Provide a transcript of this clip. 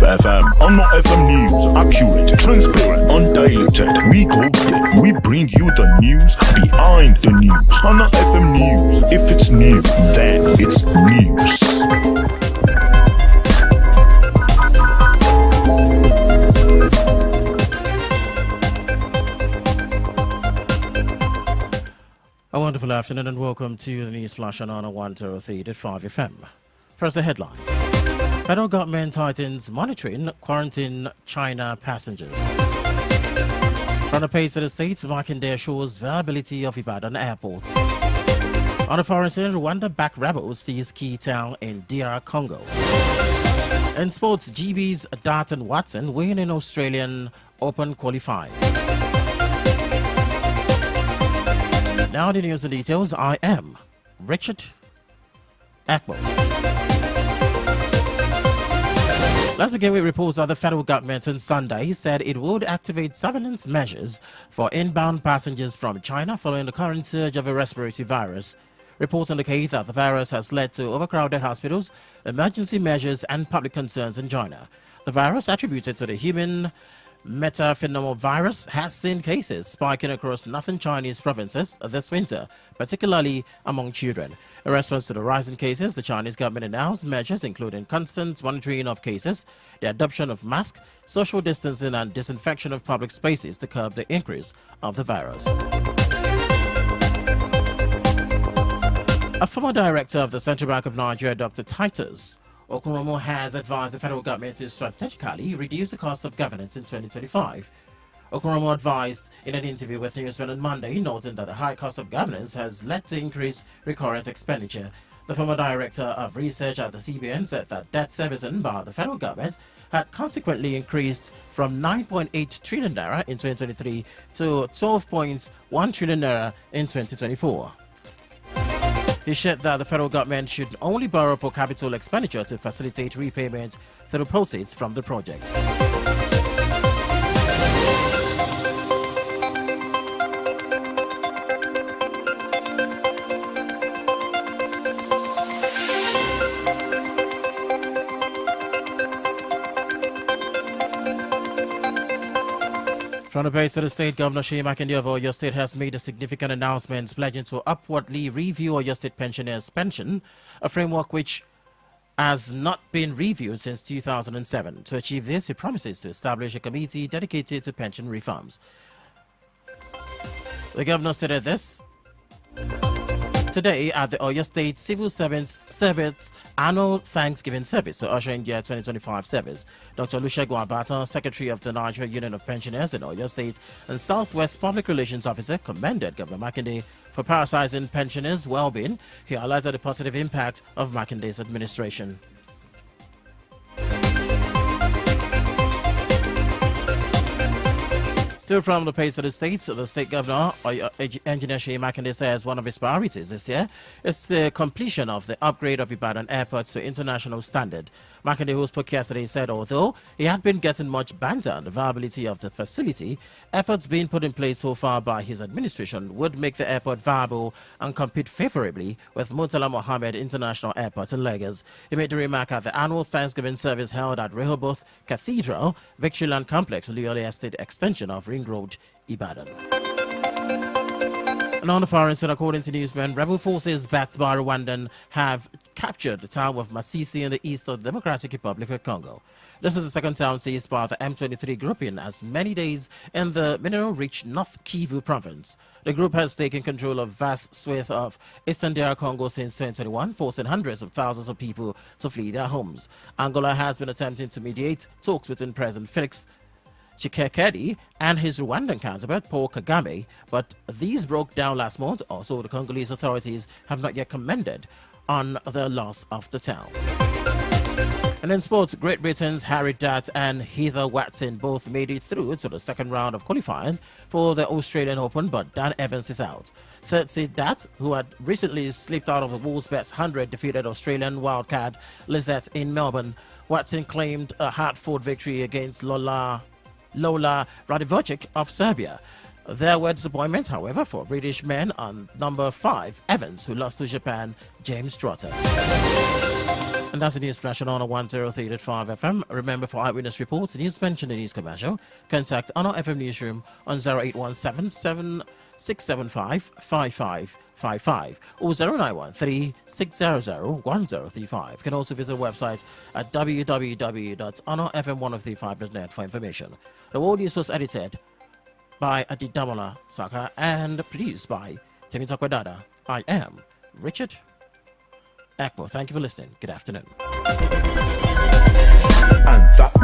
FM. On Not FM News, accurate, transparent, undiluted. We go deep. We bring you the news behind the news. On Not FM News, if it's new, then it's news. A wonderful afternoon and welcome to the News Flash on 103.5 FM. First, the headlines. Federal government tightens monitoring quarantine China passengers. From the pace of the states, Makinde shows viability of Ibadan airport. On the foreign scene, Rwanda-backed rebels seize key town in DR Congo. In sports, GB's Dart and Watson win in Australian Open qualifying. Now the news and details. I am Richard Ekpo. Let's begin with reports that the federal government on Sunday said it would activate surveillance measures for inbound passengers from China following the current surge of a respiratory virus. Reports indicate that the virus has led to overcrowded hospitals, emergency measures, and public concerns in China. The virus, attributed to the human metapneumovirus, has seen cases spiking across northern Chinese provinces this winter, particularly among children. In response to the rising cases, the Chinese government announced measures including constant monitoring of cases, the adoption of masks, social distancing, and disinfection of public spaces to curb the increase of the virus. A former director of the Central Bank of Nigeria, Dr. Titus Okoromo, has advised the federal government to strategically reduce the cost of governance in 2025. Okoromo advised in an interview with Newsman on Monday, noting that the high cost of governance has led to increased recurrent expenditure. The former director of research at the CBN said that debt servicing by the federal government had consequently increased from 9.8 trillion naira in 2023 to 12.1 trillion naira in 2024. He said that the federal government should only borrow for capital expenditure to facilitate repayment through proceeds from the project. From the base of the state, Governor Seyi Makinde of Oyo State has made a significant announcement pledging to upwardly review Oyo State pensioners' pension, a framework which has not been reviewed since 2007. To achieve this, he promises to establish a committee dedicated to pension reforms. The governor stated this today at the Oyo State Civil Servants Annual Thanksgiving Service to usher in year 2025 service. Dr. Olusegun Abata, Secretary of the Nigeria Union of Pensioners in Oyo State and Southwest Public Relations Officer, commended Governor Makinde for prioritizing pensioners' well-being. He highlighted the positive impact of Makinde's administration. Still from the pace of the states, the state governor, Engineer Seyi Makinde, says one of his priorities this year is the completion of the upgrade of Ibadan Airport to international standard. Makinde, who spoke yesterday, said although he had been getting much banter on the viability of the facility, efforts being put in place so far by his administration would make the airport viable and compete favorably with Murtala Mohammed International Airport in Lagos. He made the remark at the annual Thanksgiving service held at Rehoboth Cathedral, Victoryland Complex, Leole Estate Extension of Ring Road, Ibadan. And on the foreign scene, according to newsmen, rebel forces backed by Rwandan have captured the town of Masisi in the east of the Democratic Republic of Congo. This is the second town seized by the M23 group in as many days in the mineral-rich North Kivu province. The group has taken control of vast swathe of eastern DR Congo since 2021, forcing hundreds of thousands of people to flee their homes. Angola has been attempting to mediate talks between President Felix Tshisekedi and his Rwandan counterpart Paul Kagame, but these broke down last month. Also, the Congolese authorities have not yet commented on the loss of the town. And in sports, Great Britain's Harry Dart and Heather Watson both made it through to the second round of qualifying for the Australian Open, but Dan Evans is out. Third seed Dart, who had recently slipped out of the Wolfsbets 100, defeated Australian wildcard Lizette in Melbourne. Watson claimed a hard-fought victory against Lola Radivocic of Serbia. There were disappointment, however, for British men on number 5, Evans, who lost to Japan, James Trotter. And that's the news flash on Honor 103.5 FM. Remember, for eyewitness reports, news mentioned in news commercial, contact Honor FM Newsroom on 0817 7675 5555 or 0913 600 1035. You can also visit our website at www.honorfm1035.net for information. The World News was edited by Adidamola Saka and produced by Temi Takwadada. I am Richard Ekpo. Thank you for listening. Good afternoon. And that was